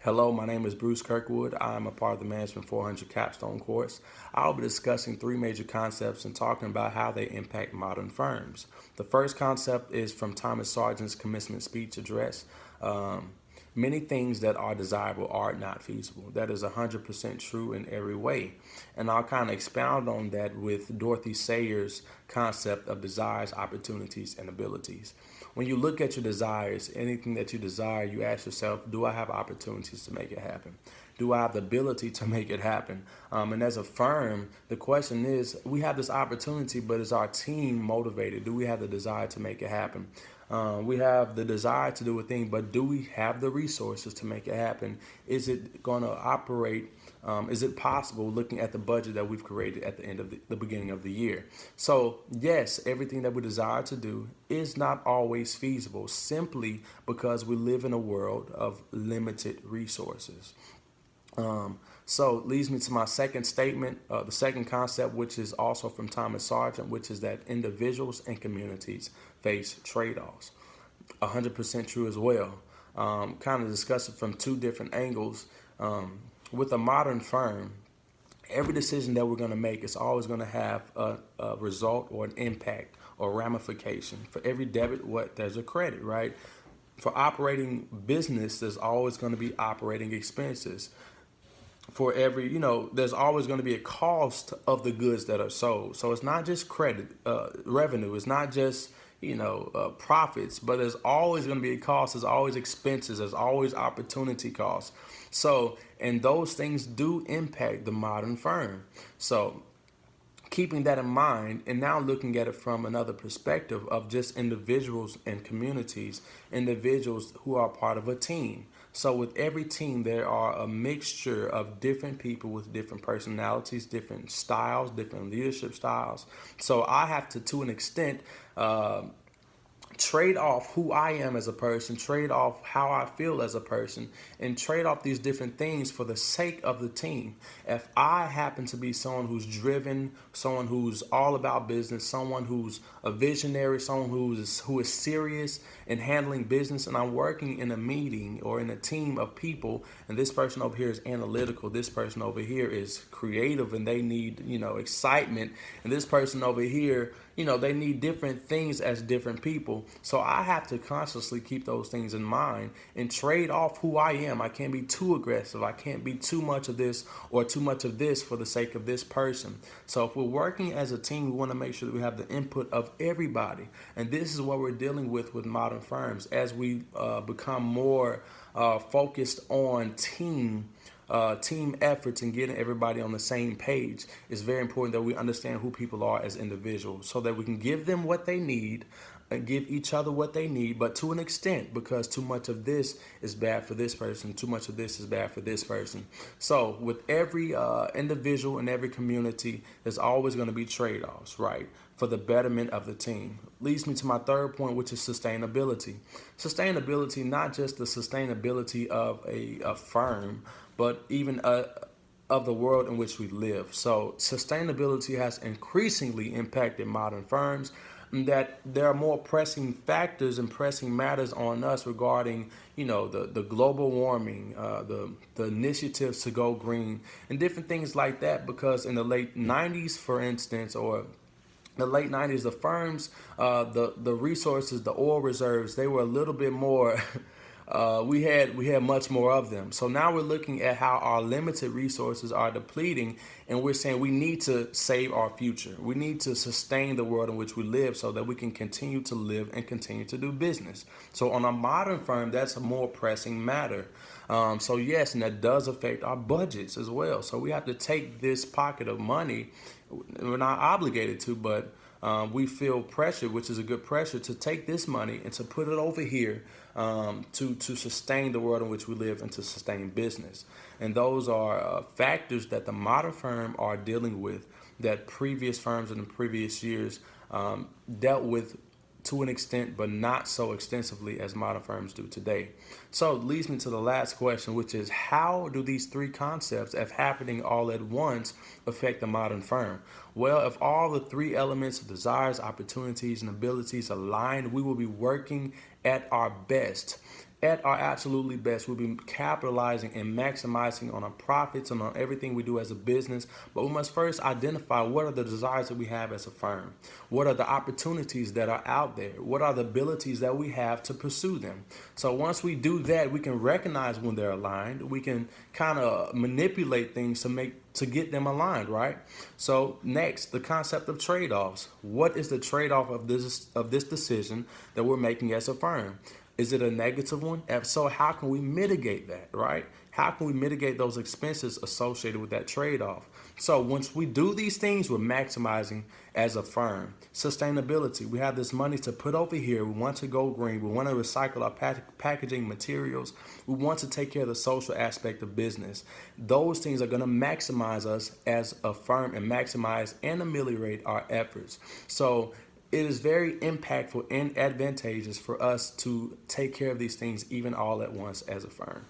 Hello, my name is Bruce Kirkwood. I'm a part of the Management 400 Capstone course. I'll be discussing three major concepts and talking about how they impact modern firms. The first concept is from Thomas Sargent's commencement speech address. Many things that are desirable are not feasible. That is 100% true in every way. And I'll kind of expound on that with Dorothy Sayers' concept of desires, opportunities, and abilities. When you look at your desires, anything that you desire, you ask yourself, do I have opportunities to make it happen? Do I have the ability to make it happen? And as a firm, the question is, we have this opportunity, but is our team motivated? Do we have the desire to make it happen? We have the desire to do a thing, but do we have the resources to make it happen? Is it going to operate? Is it possible looking at the budget that we've created at the end of the beginning of the year? So yes, everything that we desire to do is not always feasible simply because we live in a world of limited resources. So it leads me to my second statement, the second concept, which is also from Thomas Sargent, which is that individuals and communities face trade-offs. 100% true as well. Kind of discuss it from two different angles. With a modern firm, every decision that we're going to make is always going to have a result or an impact or ramification. For every debit, there's a credit, right? For operating business, there's always going to be operating expenses. For every, there's always going to be a cost of the goods that are sold. So it's not just credit, revenue. It's not just, profits, but there's always going to be a cost. There's always expenses. There's always opportunity costs. So, and those things do impact the modern firm. So keeping that in mind and now looking at it from another perspective of just individuals and communities, individuals who are part of a team. So with every team, there are a mixture of different people with different personalities, different styles, different leadership styles. So I have to an extent, trade off who I am as a person, trade off how I feel as a person, and trade off these different things for the sake of the team. If I happen to be someone who's driven, someone who's all about business, someone who's a visionary, someone who is serious in handling business, and I'm working in a meeting or in a team of people, and this person over here is analytical, this person over here is creative, and they need, excitement, and this person over here, they need different things as different people. So I have to consciously keep those things in mind and trade off who I am. I can't be too aggressive. I can't be too much of this or too much of this for the sake of this person. So if we're working as a team, we want to make sure that we have the input of everybody. And this is what we're dealing with modern firms as we become more focused on team efforts and getting everybody on the same page. It's very important that we understand who people are as individuals so that we can give them what they need and give each other what they need, but to an extent, because too much of this is bad for this person, too much of this is bad for this person. So with every individual and every community, there's always going to be trade-offs, right, for the betterment of the team. Leads me to my third point, which is sustainability. Sustainability, not just the sustainability of a firm, but even of the world in which we live. So sustainability has increasingly impacted modern firms, that there are more pressing factors and pressing matters on us regarding, the global warming, the initiatives to go green and different things like that, because in the late 90s, for instance, or the late 90s, the firms, the resources, the oil reserves, they were a little bit more we had much more of them. So now we're looking at how our limited resources are depleting, and we're saying we need to save our future. We need to sustain the world in which we live so that we can continue to live and continue to do business. So on a modern firm, that's a more pressing matter. So yes, and that does affect our budgets as well. So we have to take this pocket of money. We're not obligated to, but we feel pressure, which is a good pressure, to take this money and to put it over here to sustain the world in which we live and to sustain business. And those are factors that the modern firm are dealing with that previous firms in the previous years dealt with to an extent, but not so extensively as modern firms do today. So it leads me to the last question, which is, how do these three concepts, if happening all at once, affect the modern firm? Well, if all the three elements of desires, opportunities, and abilities align, we will be working at our best. at our absolutely best, we'll be capitalizing and maximizing on our profits and on everything we do as a business. But we must first identify what are the desires that we have as a firm. What are the opportunities that are out there? What are the abilities that we have to pursue them? So once we do that, we can recognize when they're aligned. We can kind of manipulate things to get them aligned, right? So next, the concept of trade-offs. What is the trade-off of this decision that we're making as a firm? Is it a negative one? If so, how can we mitigate that, right? How can we mitigate those expenses associated with that trade-off? So once we do these things, we're maximizing as a firm. Sustainability. We have this money to put over here. We want to go green. We want to recycle our packaging materials. We want to take care of the social aspect of business. Those things are going to maximize us as a firm and maximize and ameliorate our efforts. So it is very impactful and advantageous for us to take care of these things even all at once as a firm.